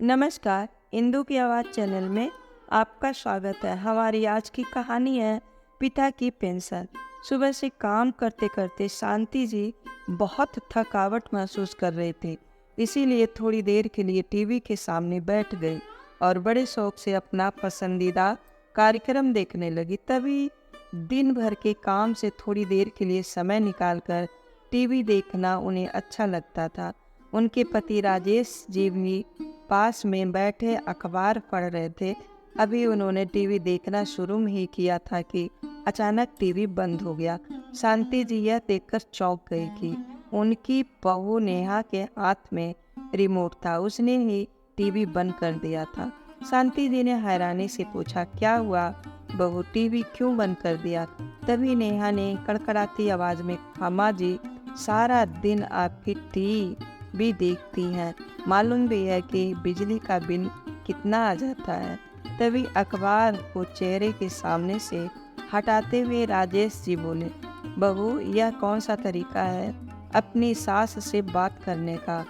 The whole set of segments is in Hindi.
नमस्कार। इंदु की आवाज़ चैनल में आपका स्वागत है। हमारी आज की कहानी है पिता की पेंशन। सुबह से काम करते करते शांति जी बहुत थकावट महसूस कर रहे थे, इसीलिए थोड़ी देर के लिए टीवी के सामने बैठ गई और बड़े शौक से अपना पसंदीदा कार्यक्रम देखने लगी। तभी दिन भर के काम से थोड़ी देर के लिए समय निकालकर टीवी देखना उन्हें अच्छा लगता था। उनके पति राजेश जी भी पास में बैठे अखबार पढ़ रहे थे। अभी उन्होंने टीवी देखना शुरू ही किया था कि अचानक टीवी बंद हो गया। शांति जी यह देखकर चौंक गई कि उनकी बहू नेहा के हाथ में रिमोट था। उसने ही टीवी बंद कर दिया था। शांति जी ने हैरानी से पूछा, क्या हुआ बहू, टीवी क्यों बंद कर दिया? तभी नेहा ने कड़कड़ाती आवाज में, अम्मा जी, सारा दिन आपकी टीवी देखती हैं, मालूम भी है कि बिजली का बिल कितना आ जाता है। तभी अखबार को चेहरे के सामने से हटाते हुए राजेश जी बोले, बहू, यह कौन सा तरीका है अपनी सास से बात करने का?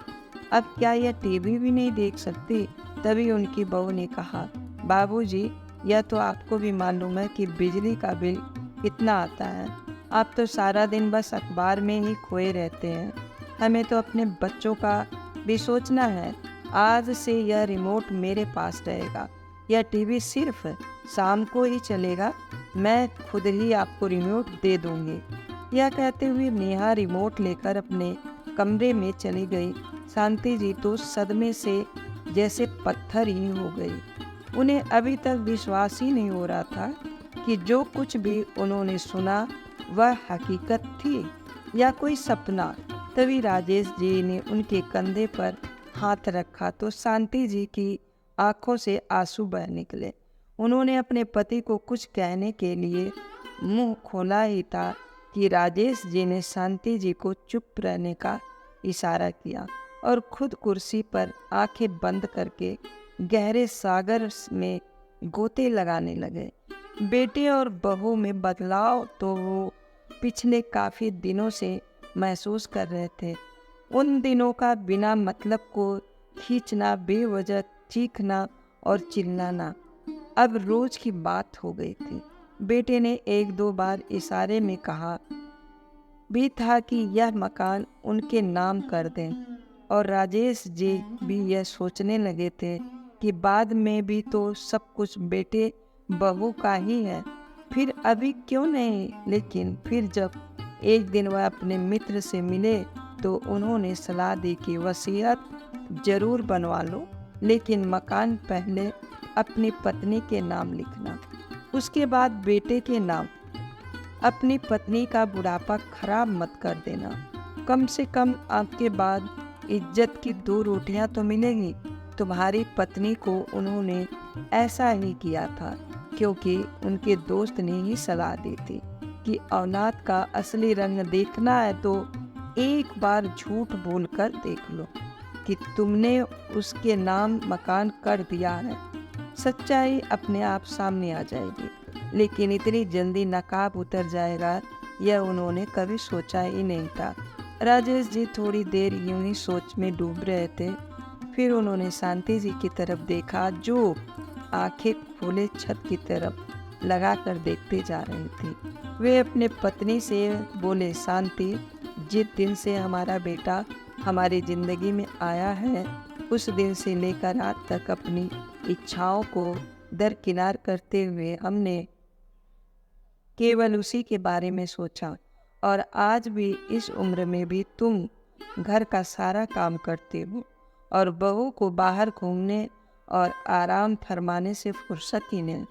अब क्या यह टीवी भी नहीं देख सकती? तभी उनकी बहू ने कहा, बाबूजी, यह तो आपको भी मालूम है कि बिजली का बिल कितना आता है। आप तो सारा दिन बस अखबार में ही खोए रहते हैं। हमें तो अपने बच्चों का भी सोचना है। आज से यह रिमोट मेरे पास रहेगा। यह टीवी सिर्फ शाम को ही चलेगा। मैं खुद ही आपको रिमोट दे दूंगी। यह कहते हुए नेहा रिमोट लेकर अपने कमरे में चली गई। शांति जी तो सदमे से जैसे पत्थर ही हो गई। उन्हें अभी तक विश्वास ही नहीं हो रहा था कि जो कुछ भी उन्होंने सुना वह हकीकत थी या कोई सपना। तभी राजेश जी ने उनके कंधे पर हाथ रखा तो शांति जी की आंखों से आंसू बह निकले। उन्होंने अपने पति को कुछ कहने के लिए मुंह खोला ही था कि राजेश जी ने शांति जी को चुप रहने का इशारा किया और खुद कुर्सी पर आंखें बंद करके गहरे सागर में गोते लगाने लगे। बेटे और बहू में बदलाव तो वो पिछले काफ़ी दिनों से महसूस कर रहे थे। उन दिनों का बिना मतलब को खींचना, बेवजह चीखना और चिल्लाना अब रोज की बात हो गई थी। बेटे ने एक दो बार इशारे में कहा भी था कि यह मकान उनके नाम कर दें और राजेश जी भी यह सोचने लगे थे कि बाद में भी तो सब कुछ बेटे बहू का ही है, फिर अभी क्यों नहीं। लेकिन फिर जब एक दिन वह अपने मित्र से मिले तो उन्होंने सलाह दी कि वसीयत जरूर बनवा लो, लेकिन मकान पहले अपनी पत्नी के नाम लिखना, उसके बाद बेटे के नाम। अपनी पत्नी का बुढ़ापा खराब मत कर देना। कम से कम आपके बाद इज्जत की दो रोटियां तो मिलेंगी। तुम्हारी पत्नी को उन्होंने ऐसा ही किया था क्योंकि उनके दोस्त ने ही सलाह दी थी कि औलाद का असली रंग देखना है तो एक बार झूठ बोलकर देख लो कि तुमने उसके नाम मकान कर दिया है। सच्चाई अपने आप सामने आ जाएगी, लेकिन इतनी जल्दी नकाब उतर जाएगा यह उन्होंने कभी सोचा ही नहीं था। राजेश जी थोड़ी देर यूं ही सोच में डूब रहे थे। फिर उन्होंने शांति जी की तरफ देखा जो आंखें खोले छत की तरफ लगाकर देखते जा रही थी। वे अपने पत्नी से बोले, शांति, जिस दिन से हमारा बेटा हमारी जिंदगी में आया है उस दिन से लेकर आज तक अपनी इच्छाओं को दरकिनार करते हुए हमने केवल उसी के बारे में सोचा, और आज भी इस उम्र में भी तुम घर का सारा काम करते हो और बहू को बाहर घूमने और आराम फरमाने से फुर्सत ही नहीं।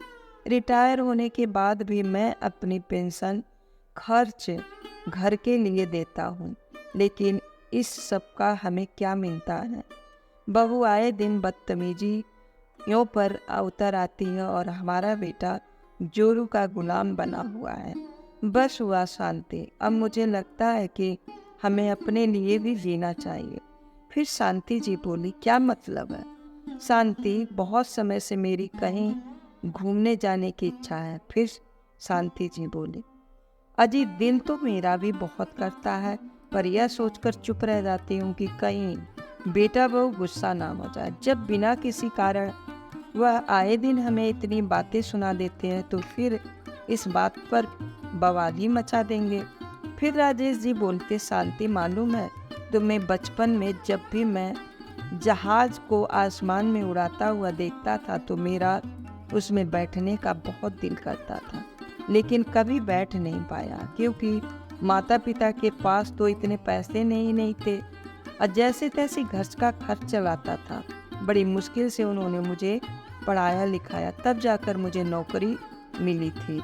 रिटायर होने के बाद भी मैं अपनी पेंशन खर्च घर के लिए देता हूँ, लेकिन इस सब का हमें क्या मिलता है? बहू आए दिन बदतमीजियों पर उतर आती है और हमारा बेटा जोरू का गुलाम बना हुआ है। बस हुआ शांति। अब मुझे लगता है कि हमें अपने लिए भी जीना चाहिए। फिर शांति जी बोली, क्या मतलब है? शांति, बहुत समय से मेरी कहीं घूमने जाने की इच्छा है। फिर शांति जी बोली, अजी, दिल तो मेरा भी बहुत करता है, पर यह सोचकर चुप रह जाती हूँ कि कहीं बेटा बहू गुस्सा ना हो जाए। जब बिना किसी कारण वह आए दिन हमें इतनी बातें सुना देते हैं तो फिर इस बात पर बवाल ही मचा देंगे। फिर राजेश जी बोलते, शांति मालूम है तुम्हें, बचपन में जब भी मैं जहाज को आसमान में उड़ाता हुआ देखता था तो मेरा उसमें बैठने का बहुत दिल करता था, लेकिन कभी बैठ नहीं पाया क्योंकि माता पिता के पास तो इतने पैसे नहीं थे और जैसे तैसे घर का खर्च चलाता था। बड़ी मुश्किल से उन्होंने मुझे पढ़ाया लिखाया, तब जाकर मुझे नौकरी मिली थी।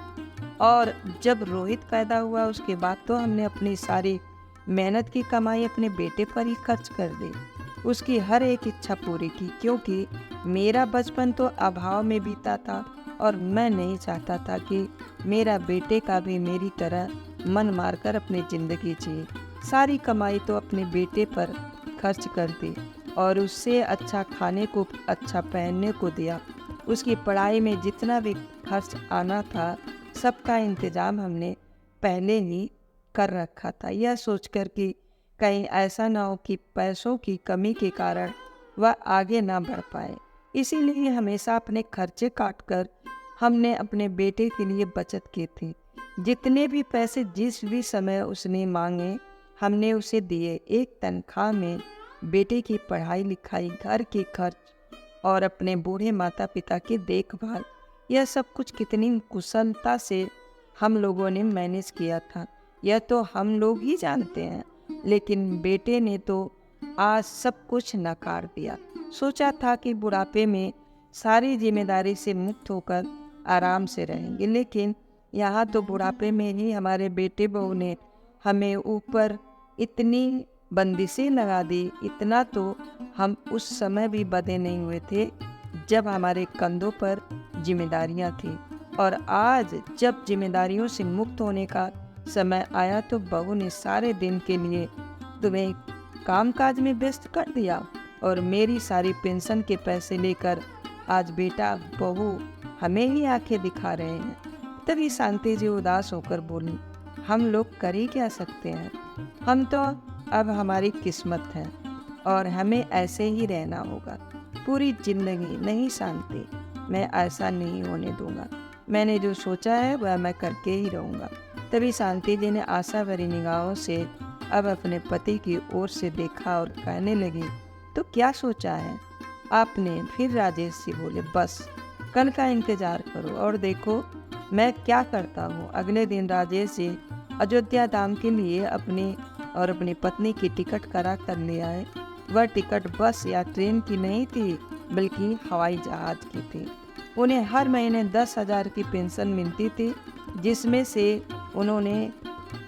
और जब रोहित पैदा हुआ उसके बाद तो हमने अपनी सारी मेहनत की कमाई अपने बेटे पर ही खर्च कर दी। उसकी हर एक इच्छा पूरी की क्योंकि मेरा बचपन तो अभाव में बीता था और मैं नहीं चाहता था कि मेरा बेटे का भी मेरी तरह मन मारकर अपनी ज़िंदगी जिए। सारी कमाई तो अपने बेटे पर खर्च कर दी और उससे अच्छा खाने को, अच्छा पहनने को दिया। उसकी पढ़ाई में जितना भी खर्च आना था सबका इंतज़ाम हमने पहले ही कर रखा था, यह सोचकर कि कहीं ऐसा ना हो कि पैसों की कमी के कारण वह आगे ना बढ़ पाए। इसीलिए हमेशा अपने खर्चे काटकर हमने अपने बेटे के लिए बचत की थी। जितने भी पैसे जिस भी समय उसने मांगे हमने उसे दिए। एक तनख्वाह में बेटे की पढ़ाई लिखाई, घर के खर्च और अपने बूढ़े माता पिता की देखभाल, यह सब कुछ कितनी कुशलता से हम लोगों ने मैनेज किया था यह तो हम लोग ही जानते हैं। लेकिन बेटे ने तो आज सब कुछ नकार दिया। सोचा था कि बुढ़ापे में सारी जिम्मेदारी से मुक्त होकर आराम से रहेंगे, लेकिन यहाँ तो बुढ़ापे में ही हमारे बेटे बहू ने हमें ऊपर इतनी बंदिशें लगा दी। इतना तो हम उस समय भी बड़े नहीं हुए थे जब हमारे कंधों पर जिम्मेदारियां थी, और आज जब जिम्मेदारियों से मुक्त होने का समय आया तो बहू ने सारे दिन के लिए तुम्हें कामकाज में व्यस्त कर दिया और मेरी सारी पेंशन के पैसे लेकर आज बेटा बहू हमें ही आंखें दिखा रहे हैं। तभी शांति जी उदास होकर बोली, हम लोग कर ही क्या सकते हैं, हम तो अब हमारी किस्मत है और हमें ऐसे ही रहना होगा पूरी जिंदगी। नहीं शांति, मैं ऐसा नहीं होने दूंगा, मैंने जो सोचा है वह मैं करके ही रहूँगा। तभी शांति जी ने आशा भरी निगाहों से अब अपने पति की ओर से देखा और कहने लगी, तो क्या सोचा है आपने? फिर राजेश जी बोले, बस कल का इंतजार करो और देखो मैं क्या करता हूँ। अगले दिन राजेश जी अयोध्या धाम के लिए अपनी पत्नी की टिकट करा कर ले आए। वह टिकट बस या ट्रेन की नहीं थी बल्कि हवाई जहाज की थी। उन्हें हर महीने 10,000 की पेंशन मिलती थी, जिसमें से उन्होंने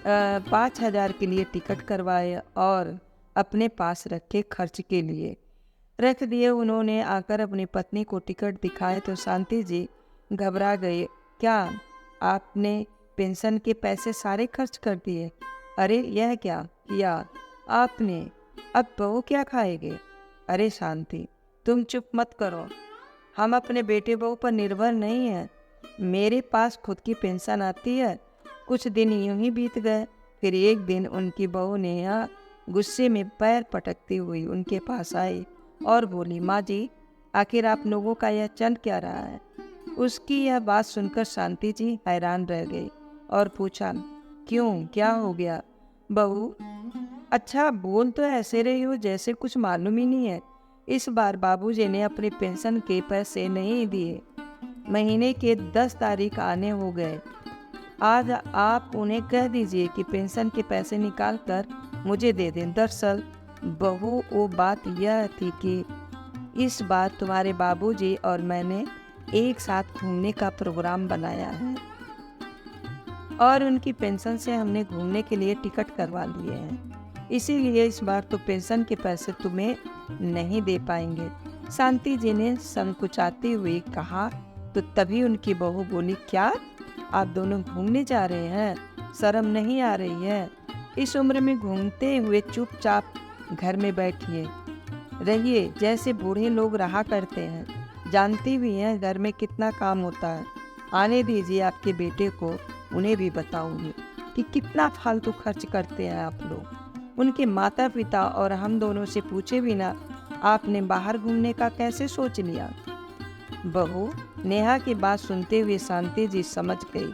5,000 के लिए टिकट करवाए और अपने पास रखे, खर्च के लिए रख दिए। उन्होंने आकर अपनी पत्नी को टिकट दिखाए तो शांति जी घबरा गए। क्या आपने पेंशन के पैसे सारे खर्च कर दिए? अरे यह क्या किया आपने, अब बहू क्या खाएगे? अरे शांति तुम चुप मत करो, हम अपने बेटे बहू पर निर्भर नहीं हैं। मेरे पास खुद की पेंशन आती है। कुछ दिन यूं ही बीत गए, फिर एक दिन उनकी बहू ने यहाँ गुस्से में पैर पटकती हुई उनके पास आई और बोली, माँ जी आखिर आप लोगों का यह चल क्या रहा है? उसकी यह बात सुनकर शांति जी हैरान रह गई और पूछा, क्यों, क्या हो गया बहू? अच्छा बोल तो ऐसे रही हो जैसे कुछ मालूम ही नहीं है। इस बार बाबूजी ने अपनी पेंशन के पैसे नहीं दिए। महीने के 10 तारीख आने हो गए। आज आप उन्हें कह दीजिए कि पेंशन के पैसे निकाल कर मुझे दे दें। दरअसल बहू वो बात यह थी कि इस बार तुम्हारे बाबूजी और मैंने एक साथ घूमने का प्रोग्राम बनाया है और उनकी पेंशन से हमने घूमने के लिए टिकट करवा लिए हैं, इसीलिए इस बार तो पेंशन के पैसे तुम्हें नहीं दे पाएंगे। शांति जी ने संकुचाती हुई कहा तो तभी उनकी बहू बोली, क्या आप दोनों घूमने जा रहे हैं? शर्म नहीं आ रही है? इस उम्र में घूमते हुए चुपचाप घर में बैठिए रहिए जैसे बूढ़े लोग रहा करते हैं। जानती भी हैं घर में कितना काम होता है। आने दीजिए आपके बेटे को, उन्हें भी बताऊंगी कि कितना फालतू खर्च करते हैं आप लोग। उनके माता पिता और हम दोनों से पूछे बिना आपने बाहर घूमने का कैसे सोच लिया? बहू नेहा की बात सुनते हुए शांति जी समझ गई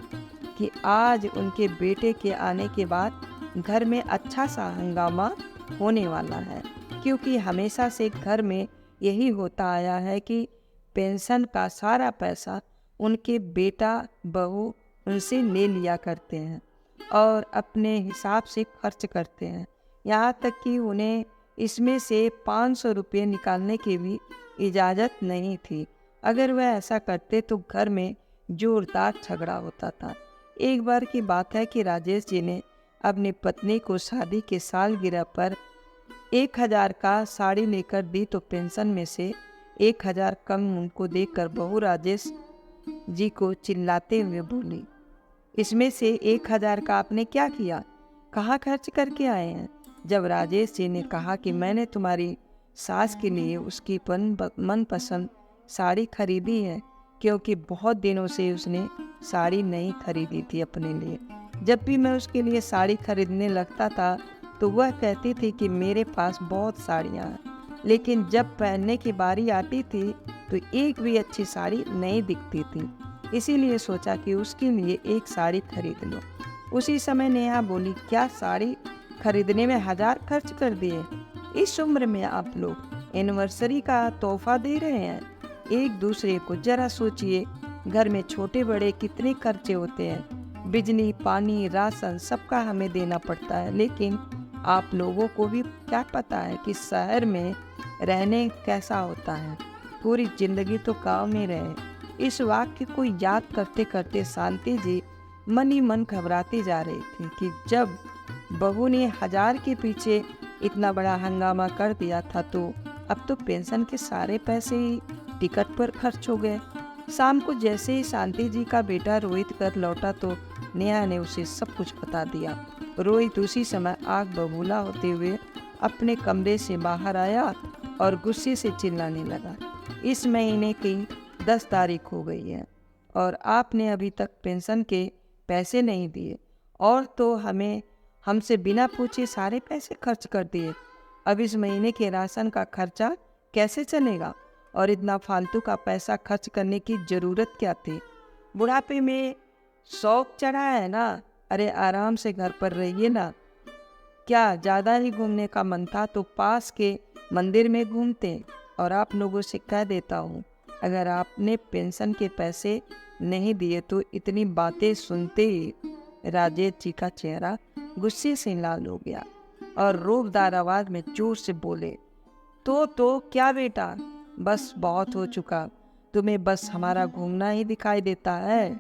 कि आज उनके बेटे के आने के बाद घर में अच्छा सा हंगामा होने वाला है, क्योंकि हमेशा से घर में यही होता आया है कि पेंशन का सारा पैसा उनके बेटा बहू उनसे ले लिया करते हैं और अपने हिसाब से खर्च करते हैं। यहाँ तक कि उन्हें इसमें से 500 रुपये निकालने की भी इजाज़त नहीं थी। अगर वह ऐसा करते तो घर में जोरदार झगड़ा होता था। एक बार की बात है कि राजेश जी ने अपनी पत्नी को शादी के सालगिरह पर 1000 का साड़ी लेकर दी तो पेंशन में से 1000 कम उनको देकर बहू राजेश जी को चिल्लाते हुए बोली, इसमें से 1000 का आपने क्या किया, कहाँ खर्च करके आए हैं? जब राजेश जी ने कहा कि मैंने तुम्हारी सास के लिए उसकी मनपसंद साड़ी खरीदी है, क्योंकि बहुत दिनों से उसने साड़ी नहीं खरीदी थी अपने लिए। जब भी मैं उसके लिए साड़ी खरीदने लगता था तो वह कहती थी कि मेरे पास बहुत साड़ियाँ हैं, लेकिन जब पहनने की बारी आती थी तो एक भी अच्छी साड़ी नहीं दिखती थी। इसीलिए सोचा कि उसके लिए एक साड़ी खरीद लो। उसी समय नेहा बोली, क्या साड़ी खरीदने में 1000 खर्च कर दिए? इस उम्र में आप लोग एनिवर्सरी का तोहफा दे रहे हैं। एक दूसरे को जरा सोचिए, घर में छोटे बड़े कितने खर्चे होते हैं, बिजली पानी राशन सबका हमें देना पड़ता है, लेकिन आप लोगों को भी क्या पता है कि शहर में रहने कैसा होता है। पूरी जिंदगी तो गांव में रहे। इस वाक्य को याद करते करते शांति जी मन ही मन घबराती जा रही थी कि जब बहू ने 1000 के पीछे इतना बड़ा हंगामा कर दिया था तो अब तो पेंशन के सारे पैसे ही टिकट पर खर्च हो गए। शाम को जैसे ही शांति जी का बेटा रोहित घर लौटा तो नेहा ने उसे सब कुछ बता दिया। रोहित उसी समय आग बबूला होते हुए अपने कमरे से बाहर आया और गुस्से से चिल्लाने लगा, इस महीने की 10 तारीख हो गई है और आपने अभी तक पेंशन के पैसे नहीं दिए, और तो हमसे बिना पूछे सारे पैसे खर्च कर दिए। अब इस महीने के राशन का खर्चा कैसे चलेगा? और इतना फालतू का पैसा खर्च करने की ज़रूरत क्या थी? बुढ़ापे में शौक चढ़ा है ना, अरे आराम से घर पर रहिए ना। क्या ज़्यादा ही घूमने का मन था तो पास के मंदिर में घूमते। और आप लोगों से कह देता हूँ, अगर आपने पेंशन के पैसे नहीं दिए तो इतनी बातें सुनते ही राजेश जी का चेहरा गुस्से से लाल हो गया और रोबदार आवाज में जोर से बोले, तो क्या बेटा, बस बहुत हो चुका। तुम्हें बस हमारा घूमना ही दिखाई देता है,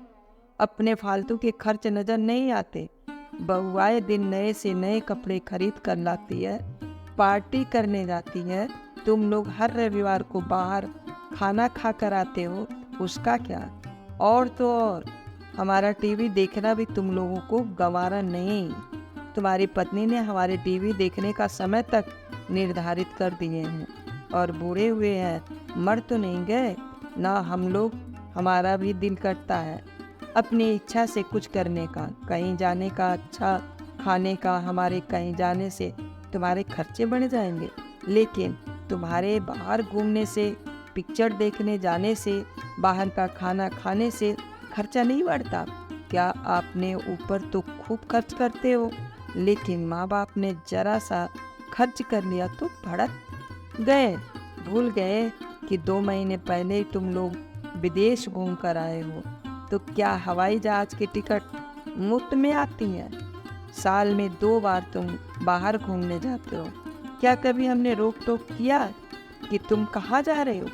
अपने फालतू के खर्च नजर नहीं आते। बहू आए दिन नए से नए कपड़े खरीद कर लाती है, पार्टी करने जाती है। तुम लोग हर रविवार को बाहर खाना खा कर आते हो, उसका क्या? और तो और हमारा टीवी देखना भी तुम लोगों को गंवारा नहीं। तुम्हारी पत्नी ने हमारे टीवी देखने का समय तक निर्धारित कर दिए हैं और बूढ़े हुए हैं, मर तो नहीं गए ना हम लोग। हमारा भी दिल करता है अपनी इच्छा से कुछ करने का, कहीं जाने का, अच्छा खाने का। हमारे कहीं जाने से तुम्हारे खर्चे बढ़ जाएंगे, लेकिन तुम्हारे बाहर घूमने से, पिक्चर देखने जाने से, बाहर का खाना खाने से खर्चा नहीं बढ़ता क्या? आपने ऊपर तो खूब खर्च करते हो, लेकिन माँ बाप ने जरा सा खर्च कर लिया तो भड़क गए। भूल गए कि 2 महीने पहले ही तुम लोग विदेश घूम कर आए हो। तो क्या हवाई जहाज की टिकट मुफ्त में आती है? साल में 2 बार तुम बाहर घूमने जाते हो। क्या कभी हमने रोक टोक किया कि तुम कहाँ जा रहे हो,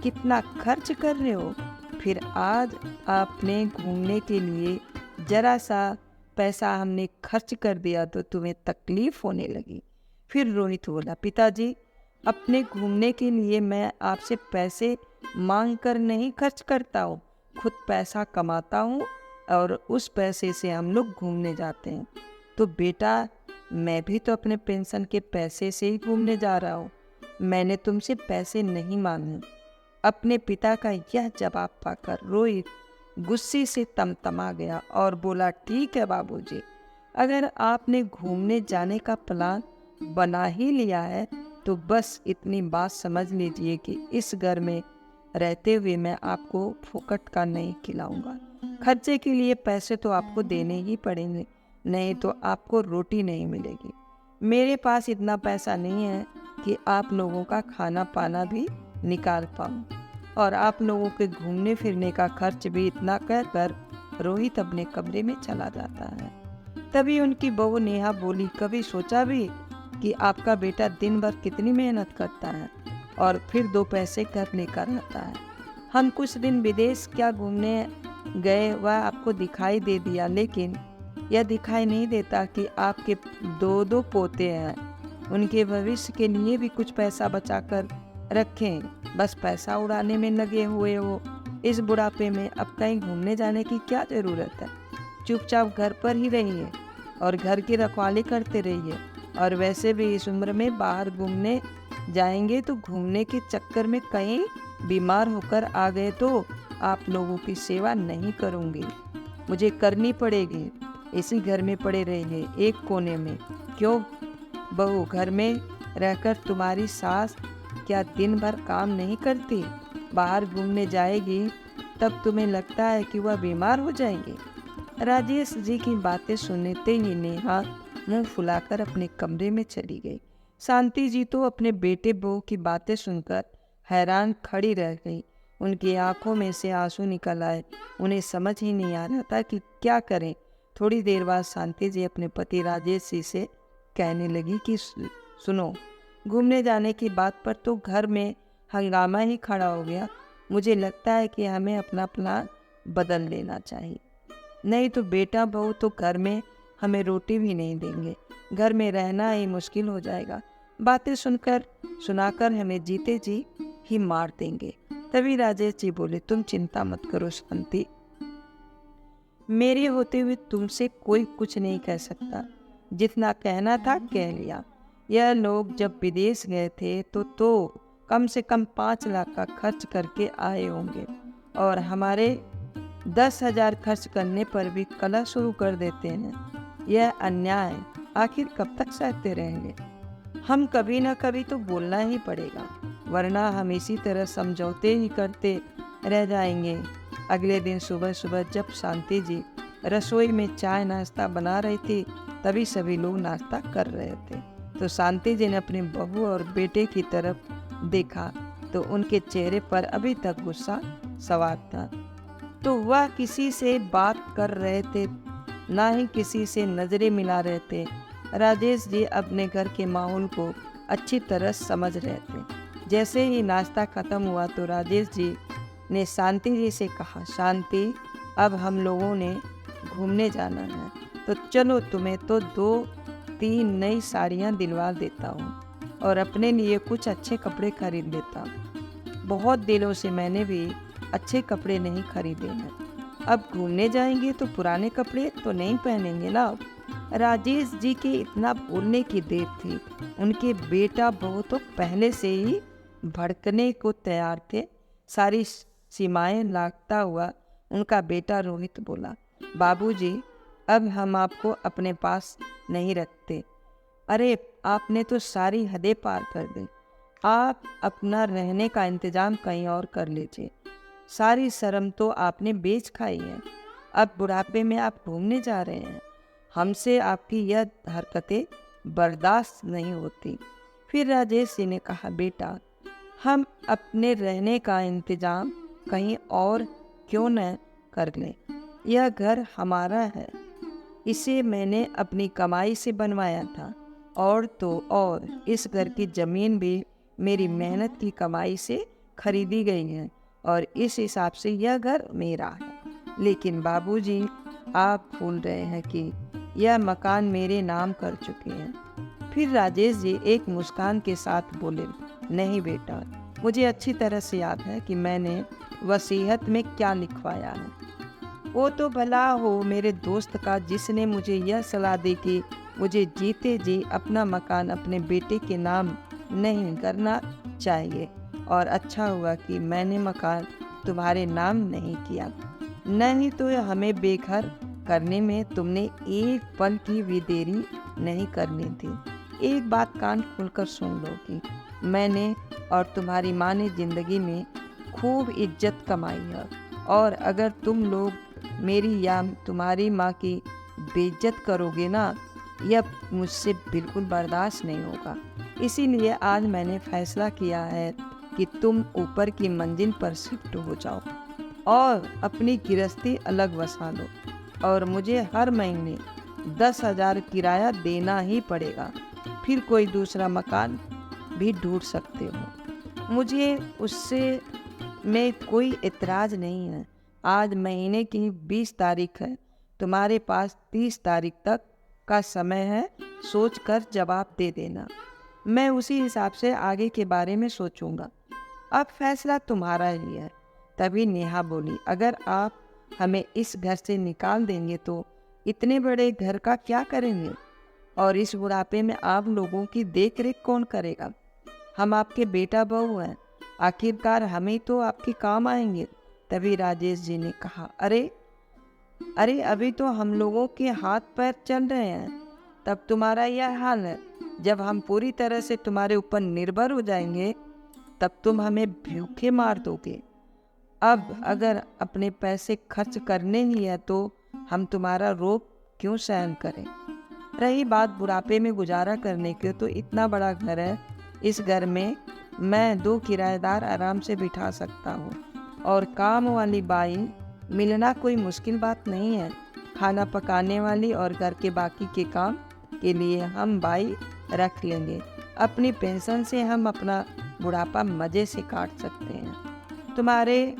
कितना खर्च कर रहे हो? फिर आज आपने घूमने के लिए जरा सा पैसा हमने खर्च कर दिया तो तुम्हें तकलीफ होने लगी। फिर रोहित बोला, पिताजी, अपने घूमने के लिए मैं आपसे पैसे मांग कर नहीं खर्च करता हूँ, खुद पैसा कमाता हूँ और उस पैसे से हम लोग घूमने जाते हैं। तो बेटा, मैं भी तो अपने पेंशन के पैसे से ही घूमने जा रहा हूँ, मैंने तुमसे पैसे नहीं मांगे। अपने पिता का यह जवाब पाकर रोहित गुस्से से तमतमा गया और बोला, ठीक है बाबूजी, अगर आपने घूमने जाने का प्लान बना ही लिया है तो बस इतनी बात समझ लीजिए कि इस घर में रहते हुए मैं आपको फोकट का नहीं खिलाऊंगा। खर्चे के लिए पैसे तो आपको देने ही पड़ेंगे, नहीं तो आपको रोटी नहीं मिलेगी। मेरे पास इतना पैसा नहीं है कि आप लोगों का खाना पाना भी निकाल पाऊँ, और आप लोगों के घूमने फिरने का खर्च भी इतना कर रोहित अपने कमरे में चला जाता है। तभी उनकी बहू नेहा बोली, कभी सोचा भी कि आपका बेटा दिन भर कितनी मेहनत करता है और फिर 2 पैसे घर लेकर आता है। हम कुछ दिन विदेश क्या घूमने गए वह आपको दिखाई दे दिया, लेकिन यह दिखाई नहीं देता कि आपके 2 पोते हैं, उनके भविष्य के लिए भी कुछ पैसा बचाकर रखें। बस पैसा उड़ाने में लगे हुए हो। इस बुढ़ापे में अब कहीं घूमने जाने की क्या ज़रूरत है। चुपचाप घर पर ही रहिए और घर की रखवाली करते रहिए। और वैसे भी इस उम्र में बाहर घूमने जाएंगे तो घूमने के चक्कर में कहीं बीमार होकर आ गए तो आप लोगों की सेवा नहीं करूँगी, मुझे करनी पड़ेगी। इसी घर में पड़े रहिए एक कोने में। क्यों बहू, घर में रहकर तुम्हारी सास क्या दिन भर काम नहीं करती? बाहर घूमने जाएगी तब तुम्हें लगता है कि वह बीमार हो जाएंगी। राजेश जी की बातें सुनते ही नेहा मुंह फुलाकर अपने कमरे में चली गई। शांति जी तो अपने बेटे बहू की बातें सुनकर हैरान खड़ी रह गई। उनकी आंखों में से आंसू निकल आए। उन्हें समझ ही नहीं आ रहा था कि क्या करें। थोड़ी देर बाद शांति जी अपने पति राजेश जी से कहने लगी कि सुनो, घूमने जाने की बात पर तो घर में हंगामा ही खड़ा हो गया। मुझे लगता है कि हमें अपना प्लान बदल लेना चाहिए, नहीं तो बेटा बहू तो घर में हमें रोटी भी नहीं देंगे। घर में रहना ही मुश्किल हो जाएगा। बातें सुनाकर हमें जीते जी ही मार देंगे। तभी राजेश जी बोले, तुम चिंता मत करो शांति, मेरे होते हुए तुमसे कोई कुछ नहीं कह सकता। जितना कहना था कह लिया। यह लोग जब विदेश गए थे तो कम से कम 5 लाख का खर्च करके आए होंगे, और हमारे 10,000 खर्च करने पर भी कलह शुरू कर देते हैं। यह अन्याय है। आखिर कब तक सहते रहेंगे? हम कभी न कभी तो बोलना ही पड़ेगा, वरना हम इसी तरह समझौते ही करते रह जाएंगे। अगले दिन सुबह सुबह जब शांति जी रसोई में चाय नाश्ता बना रही थी, तभी सभी लोग नाश्ता कर रहे थे। तो शांति जी ने अपने बहू और बेटे की तरफ देखा तो उनके चेहरे पर अभी तक गुस्सा सवार था। तो वह किसी से बात कर रहे थे, ना ही किसी से नजरें मिला रहे थे। राजेश जी अपने घर के माहौल को अच्छी तरह समझ रहे थे। जैसे ही नाश्ता खत्म हुआ तो राजेश जी ने शांति जी से कहा, शांति, अब हम लोगों ने घूमने जाना है तो चलो, तुम्हें तो 2-3 नई साड़ियाँ दिलवा देता हूँ और अपने लिए कुछ अच्छे कपड़े खरीद लेता हूँ। बहुत दिनों से मैंने भी अच्छे कपड़े नहीं खरीदे हैं। अब घूमने जाएंगे तो पुराने कपड़े तो नहीं पहनेंगे ना। राजेश जी के इतना बोलने की देर थी, उनके बेटा बहू तो पहले से ही भड़कने को तैयार थे। सारी सीमाएं लांघता हुआ उनका बेटा रोहित बोला, बाबूजी, अब हम आपको अपने पास नहीं रखते। अरे, आपने तो सारी हदें पार कर दी। आप अपना रहने का इंतजाम कहीं और कर लीजिए। सारी शर्म तो आपने बेच खाई है। अब बुढ़ापे में आप घूमने जा रहे हैं। हमसे आपकी यह हरकतें बर्दाश्त नहीं होती। फिर राजेश जी ने कहा, बेटा, हम अपने रहने का इंतजाम कहीं और क्यों न कर लें? यह घर हमारा है, इसे मैंने अपनी कमाई से बनवाया था, और तो और इस घर की ज़मीन भी मेरी मेहनत की कमाई से खरीदी गई है, और इस हिसाब से यह घर मेरा है। लेकिन बाबूजी, आप भूल रहे हैं कि यह मकान मेरे नाम कर चुके हैं। फिर राजेश जी एक मुस्कान के साथ बोले, नहीं बेटा, मुझे अच्छी तरह से याद है कि मैंने वसीयत में क्या लिखवाया है। वो तो भला हो मेरे दोस्त का, जिसने मुझे यह सलाह दी कि मुझे जीते जी अपना मकान अपने बेटे के नाम नहीं करना चाहिए, और अच्छा हुआ कि मैंने मकान तुम्हारे नाम नहीं किया, नहीं तो हमें बेघर करने में तुमने एक पल की भी देरी नहीं करनी थी। एक बात कान खोलकर सुन लो कि मैंने और तुम्हारी माँ ने ज़िंदगी में खूब इज्जत कमाई है, और अगर तुम लोग मेरी या तुम्हारी माँ की बेइज्जत करोगे ना, यह मुझसे बिल्कुल बर्दाश्त नहीं होगा। इसीलिए आज मैंने फैसला किया है कि तुम ऊपर की मंजिल पर शिफ्ट हो जाओ और अपनी गृहस्थी अलग बसा लो, और मुझे हर महीने 10,000 किराया देना ही पड़ेगा। फिर कोई दूसरा मकान भी ढूंढ सकते हो। मुझे उससे में कोई एतराज़ नहीं है। आज महीने की 20 तारीख है, तुम्हारे पास 30 तारीख तक का समय है, सोचकर जवाब दे देना। मैं उसी हिसाब से आगे के बारे में सोचूंगा। अब फैसला तुम्हारा ही है। तभी नेहा बोली, अगर आप हमें इस घर से निकाल देंगे तो इतने बड़े घर का क्या करेंगे, और इस बुढ़ापे में आप लोगों की देख रेख कौन करेगा? हम आपके बेटा बहू हैं, आखिरकार हमें तो आपके काम आएंगे। तभी राजेश जी ने कहा, अरे अरे अभी तो हम लोगों के हाथ पैर चल रहे हैं, तब तुम्हारा यह हाल है। जब हम पूरी तरह से तुम्हारे ऊपर निर्भर हो जाएंगे तब तुम हमें भूखे मार दोगे। अब अगर अपने पैसे खर्च करने ही है तो हम तुम्हारा रोब क्यों सहन करें? रही बात बुढ़ापे में गुजारा करने की, तो इतना बड़ा घर है, इस घर में मैं 2 किराएदार आराम से बिठा सकता हूँ, और काम वाली बाई मिलना कोई मुश्किल बात नहीं है। खाना पकाने वाली और घर के बाकी के काम के लिए हम बाई रख लेंगे। अपनी पेंशन से हम अपना बुढ़ापा मज़े से काट सकते हैं। तुम्हारे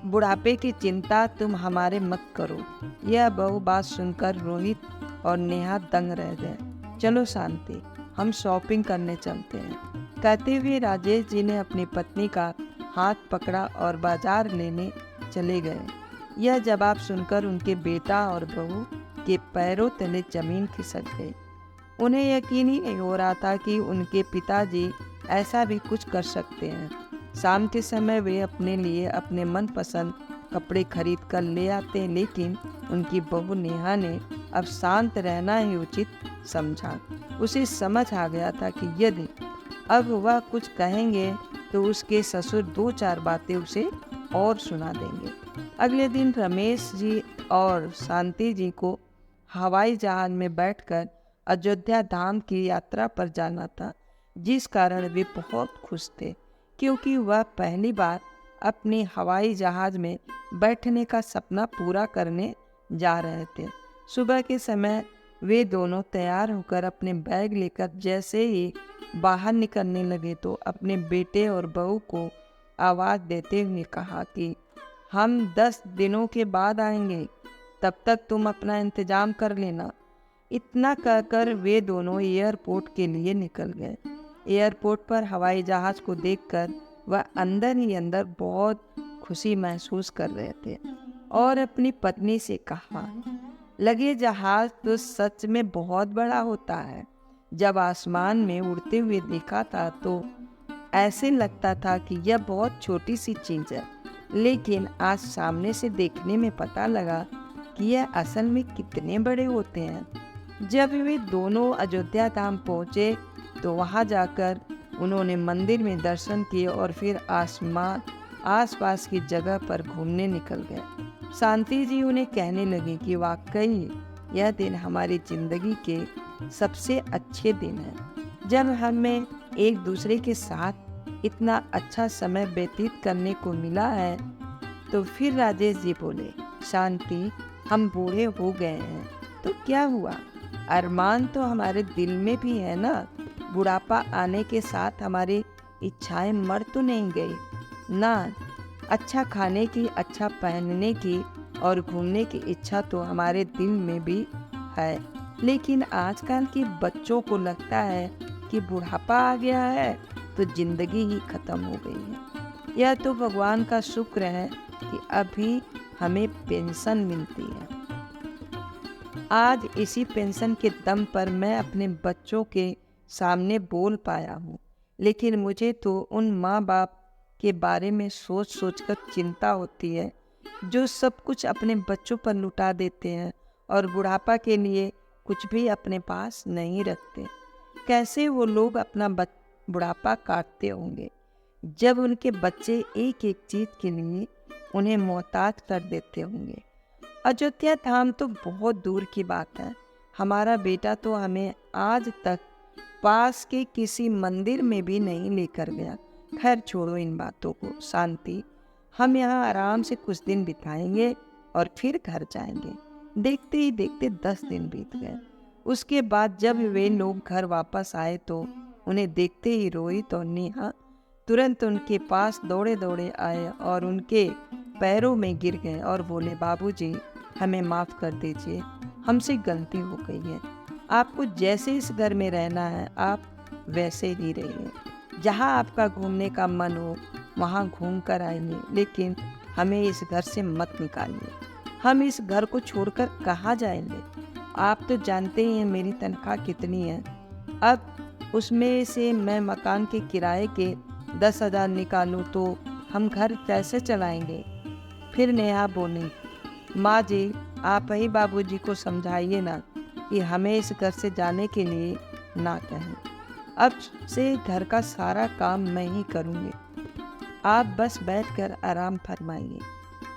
बुढ़ापे की चिंता तुम हमारे मत करो। यह बहु बात सुनकर रोहित और नेहा दंग रह गए। चलो शांति, हम शॉपिंग करने चलते हैं। कहते हुए राजेश जी ने अपनी पत्नी का हाथ पकड़ा और बाजार लेने चले गए। यह जवाब सुनकर उनके बेटा और बहू के पैरों तले जमीन खिसक गई। उन्हें यकीन ही नहीं हो रहा था कि उनके पिताजी ऐसा भी कुछ कर सकते हैं। शाम के समय वे अपने लिए अपने मनपसंद कपड़े खरीद कर ले आते, लेकिन उनकी बहू नेहा ने अब शांत रहना ही उचित समझा। उसे समझ आ गया था कि यदि अब वह कुछ कहेंगे तो उसके ससुर 2-4 बातें उसे और सुना देंगे। अगले दिन रमेश जी और शांति जी को हवाई जहाज में बैठकर अयोध्या धाम की यात्रा पर जाना था, जिस कारण वे बहुत खुश थे, क्योंकि वह पहली बार अपने हवाई जहाज में बैठने का सपना पूरा करने जा रहे थे। सुबह के समय वे दोनों तैयार होकर अपने बैग लेकर जैसे ही बाहर निकलने लगे तो अपने बेटे और बहू को आवाज़ देते हुए कहा कि हम 10 दिनों के बाद आएंगे, तब तक तुम अपना इंतज़ाम कर लेना। इतना कहकर वे दोनों एयरपोर्ट के लिए निकल गए। एयरपोर्ट पर हवाई जहाज़ को देखकर वह अंदर ही अंदर बहुत खुशी महसूस कर रहे थे और अपनी पत्नी से कहा, लगे जहाज़ तो सच में बहुत बड़ा होता है। जब आसमान में उड़ते हुए देखा था तो ऐसे लगता था कि यह बहुत छोटी सी चीज़ है, लेकिन आज सामने से देखने में पता लगा कि यह असल में कितने बड़े होते हैं। जब वे दोनों अयोध्या धाम पहुँचे तो वहाँ जाकर उन्होंने मंदिर में दर्शन किए और फिर आसपास की जगह पर घूमने निकल गए। शांति जी उन्हें कहने लगी कि वाकई यह दिन हमारी ज़िंदगी के सबसे अच्छे दिन हैं, जब हमें एक दूसरे के साथ इतना अच्छा समय व्यतीत करने को मिला है। तो फिर राजेश जी बोले, शांति, हम बूढ़े हो गए हैं तो क्या हुआ, अरमान तो हमारे दिल में भी है ना। बुढ़ापा आने के साथ हमारी इच्छाएं मर तो नहीं गई ना। अच्छा खाने की, अच्छा पहनने की और घूमने की इच्छा तो हमारे दिल में भी है, लेकिन आजकल के बच्चों को लगता है कि बुढ़ापा आ गया है तो जिंदगी ही खत्म हो गई है। यह तो भगवान का शुक्र है कि अभी हमें पेंशन मिलती है। आज इसी पेंशन के दम पर मैं अपने बच्चों के सामने बोल पाया हूँ, लेकिन मुझे तो उन माँ बाप के बारे में सोच सोचकर चिंता होती है जो सब कुछ अपने बच्चों पर लुटा देते हैं और बुढ़ापा के लिए कुछ भी अपने पास नहीं रखते। कैसे वो लोग अपना बुढ़ापा काटते होंगे जब उनके बच्चे एक एक चीज के लिए उन्हें मोहताज कर देते होंगे। अयोध्या धाम तो बहुत दूर की बात है, हमारा बेटा तो हमें आज तक पास के किसी मंदिर में भी नहीं लेकर गया। खैर छोड़ो इन बातों को, शांति। हम यहाँ आराम से कुछ दिन बिताएंगे और फिर घर जाएंगे। देखते ही देखते 10 दिन बीत गए। उसके बाद जब वे लोग घर वापस आए तो उन्हें देखते ही रोहित और नेहा तुरंत उनके पास दौड़े दौड़े आए और उनके पैरों में गिर गए और बोले, बाबूजी हमें माफ़ कर दीजिए, हमसे गलती हो गई है। आपको जैसे इस घर में रहना है आप वैसे ही रहिए, जहाँ आपका घूमने का मन हो वहाँ घूम कर आइए, लेकिन हमें इस घर से मत निकालिए। हम इस घर को छोड़कर कहाँ जाएंगे? आप तो जानते ही हैं मेरी तनख्वाह कितनी है। अब उसमें से मैं मकान के किराए के 10,000 निकालूं तो हम घर कैसे चलाएंगे? फिर नेहा बोली, माँ जी आप ही बाबूजी को समझाइए ना कि हमें इस घर से जाने के लिए ना कहें। अब से घर का सारा काम मैं ही करूँगी, आप बस बैठकर आराम फरमाइए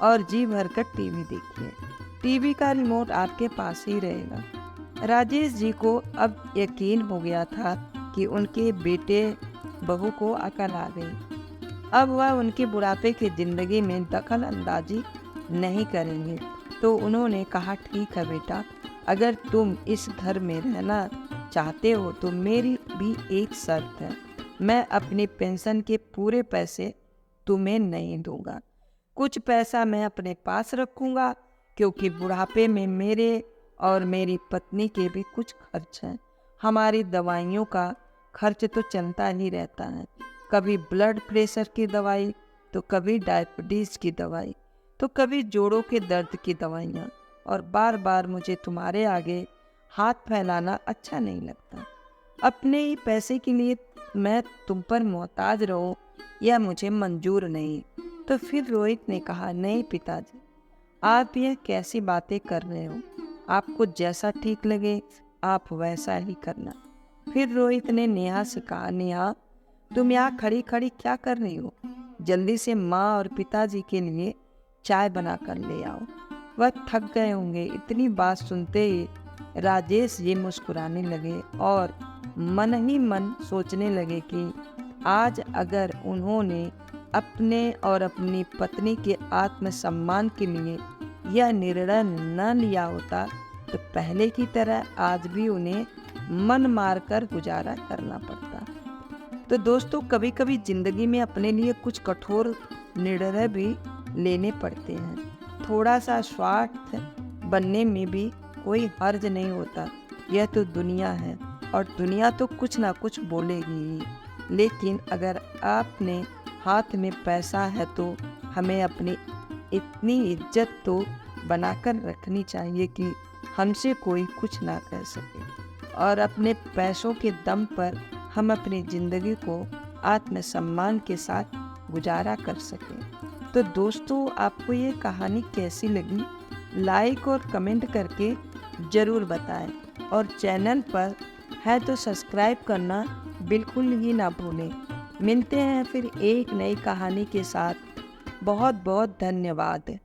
और जी भरकर टीवी देखिए। टीवी का रिमोट आपके पास ही रहेगा। राजेश जी को अब यकीन हो गया था कि उनके बेटे बहू को अकल आ गई। अब वह उनके बुढ़ापे की ज़िंदगी में दखल अंदाजी नहीं करेंगे। तो उन्होंने कहा, ठीक है बेटा, अगर तुम इस घर में रहना चाहते हो तो मेरी भी एक शर्त है, मैं अपनी पेंशन के पूरे पैसे तुम्हें नहीं दूंगा। कुछ पैसा मैं अपने पास रखूंगा क्योंकि बुढ़ापे में मेरे और मेरी पत्नी के भी कुछ खर्च हैं। हमारी दवाइयों का खर्च तो चलता ही रहता है, कभी ब्लड प्रेशर की दवाई तो कभी डायबिटीज़ की दवाई तो कभी जोड़ों के दर्द की दवाइयाँ, और बार बार मुझे तुम्हारे आगे हाथ फैलाना अच्छा नहीं लगता। अपने ही पैसे के लिए मैं तुम पर मोहताज रहूं यह मुझे मंजूर नहीं। तो फिर रोहित ने कहा, नहीं पिताजी, आप यह कैसी बातें कर रहे हो? आपको जैसा ठीक लगे आप वैसा ही करना। फिर रोहित ने नेहा से कहा, नेहा तुम यहाँ खड़ी खड़ी क्या कर रही हो? जल्दी से माँ और पिताजी के लिए चाय बना कर ले आओ, वह थक गए होंगे। इतनी बात सुनते ही राजेश जी मुस्कुराने लगे और मन ही मन सोचने लगे कि आज अगर उन्होंने अपने और अपनी पत्नी के आत्मसम्मान के लिए यह निर्णय न लिया होता तो पहले की तरह आज भी उन्हें मन मारकर गुजारा करना पड़ता। तो दोस्तों, कभी कभी जिंदगी में अपने लिए कुछ कठोर निर्णय भी लेने पड़ते हैं। थोड़ा सा स्वार्थ बनने में भी कोई हर्ज नहीं होता। यह तो दुनिया है और दुनिया तो कुछ ना कुछ बोलेगी ही। लेकिन अगर आपने हाथ में पैसा है तो हमें अपनी इतनी इज्जत तो बनाकर रखनी चाहिए कि हमसे कोई कुछ ना कह सके, और अपने पैसों के दम पर हम अपनी ज़िंदगी को आत्मसम्मान के साथ गुजारा कर सकें। तो दोस्तों, आपको ये कहानी कैसी लगी लाइक और कमेंट करके ज़रूर बताएं, और चैनल पर है तो सब्सक्राइब करना बिल्कुल ही ना भूलें। मिलते हैं फिर एक नई कहानी के साथ। बहुत बहुत धन्यवाद।